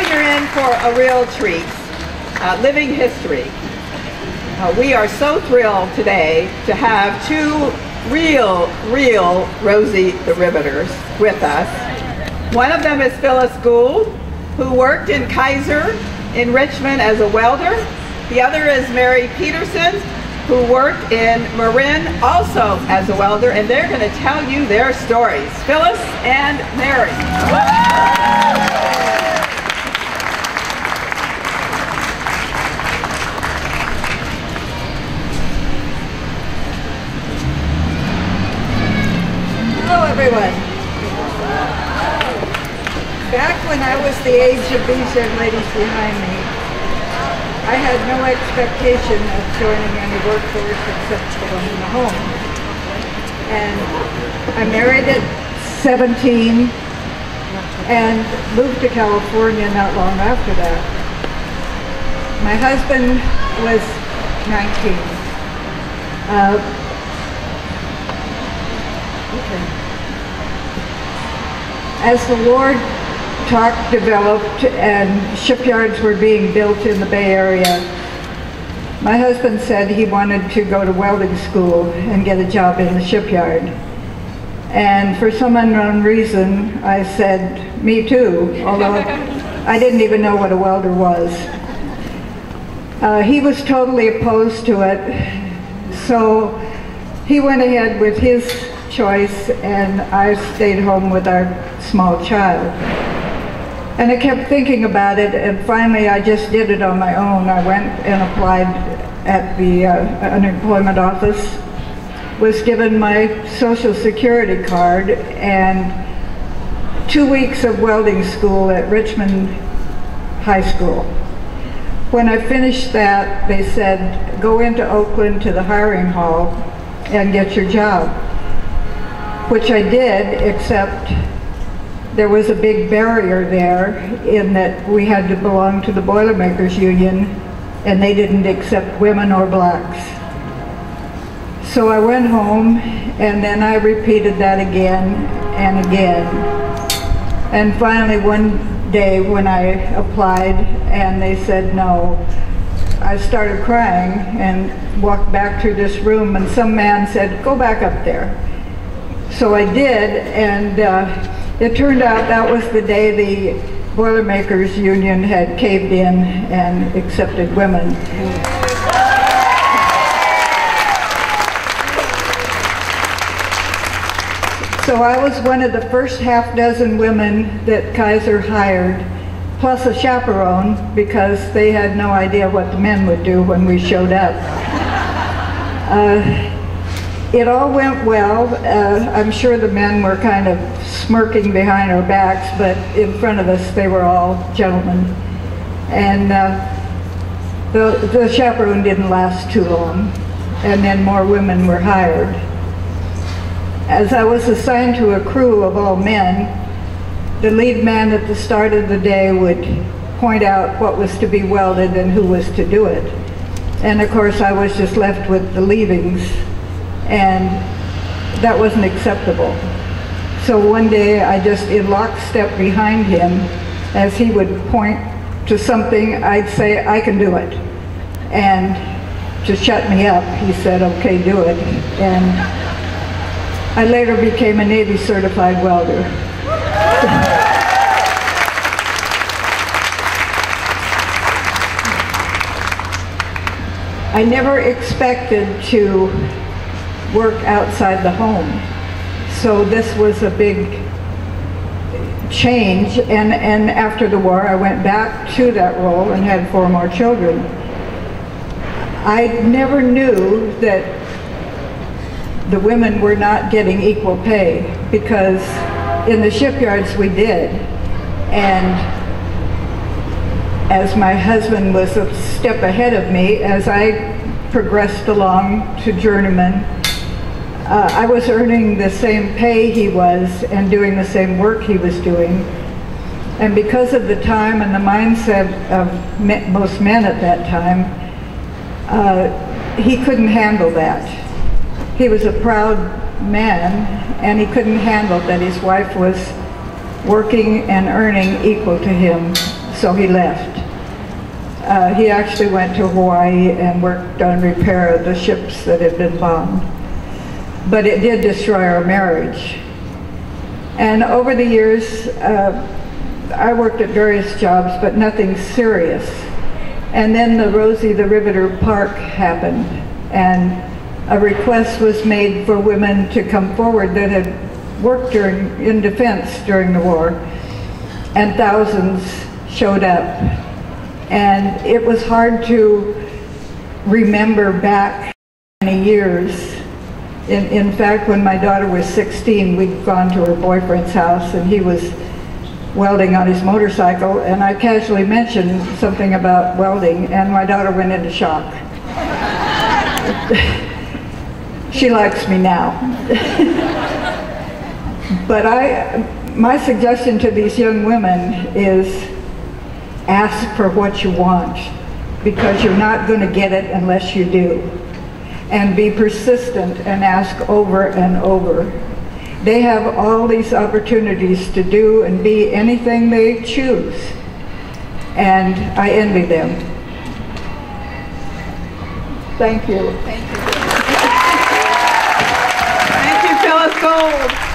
Now you're in for a real treat, living history. We are so thrilled today to have two real Rosie the Riveters with us. One of them is Phyllis Gould, who worked in Kaiser in Richmond as a welder. The other is Mary Peterson, who worked in Marin also as a welder, and they're going to tell you their stories. Phyllis and Mary. Hello everyone. Back when I was the age of these young ladies behind me, I had no expectation of joining any workforce except the one in the home. And I married at 17 and moved to California not long after that. My husband was 19. As the war talk developed and shipyards were being built in the Bay Area, my husband said he wanted to go to welding school and get a job in the shipyard. And for some unknown reason, I said, me too, although I didn't even know what a welder was. He was totally opposed to it, so he went ahead with his choice and I stayed home with our small child. And I kept thinking about it, and finally I just did it on my own. I went and applied at the unemployment office, was given my Social Security card, and 2 weeks of welding school at Richmond High School. When I finished that, they said, go into Oakland to the hiring hall and get your job, which I did, except there was a big barrier there in that we had to belong to the Boilermakers Union and they didn't accept women or blacks. So I went home and then I repeated that again and again. And finally one day when I applied and they said no, I started crying and walked back through this room and some man said, go back up there. So I did, and it turned out that was the day the Boilermakers Union had caved in and accepted women. So I was one of the first half dozen women that Kaiser hired, plus a chaperone, because they had no idea what the men would do when we showed up. It all went well. I'm sure the men were kind of smirking behind our backs, but in front of us they were all gentlemen. And the chaperone didn't last too long, and then more women were hired. As I was assigned to a crew of all men, the lead man at the start of the day would point out what was to be welded and who was to do it. And of course I was just left with the leavings, and that wasn't acceptable. So one day I just in lockstep behind him, as he would point to something, I'd say, I can do it. And to shut me up, he said, okay, do it. And I later became a Navy certified welder. I never expected to work outside the home. So this was a big change, and after the war I went back to that role and had 4 more children. I never knew that the women were not getting equal pay, because in the shipyards we did, and as my husband was a step ahead of me, as I progressed along to journeyman, I was earning the same pay he was and doing the same work he was doing. And because of the time and the mindset of most men at that time, he couldn't handle that. He was a proud man, and he couldn't handle that his wife was working and earning equal to him. so he left. He actually went to Hawaii and worked on repair of the ships that had been bombed. But it did destroy our marriage. And over the years, I worked at various jobs, but nothing serious. And then the Rosie the Riveter Park happened, and a request was made for women to come forward that had worked in defense during the war, and thousands showed up. And it was hard to remember back many years. In fact, when my daughter was 16, we'd gone to her boyfriend's house, and he was welding on his motorcycle, and I casually mentioned something about welding, and my daughter went into shock. She likes me now. But my suggestion to these young women is ask for what you want, because you're not going to get it unless you do. And be persistent and ask over and over. They have all these opportunities to do and be anything they choose, and I envy them. Thank you. Thank you. Thank you, Phyllis Gould.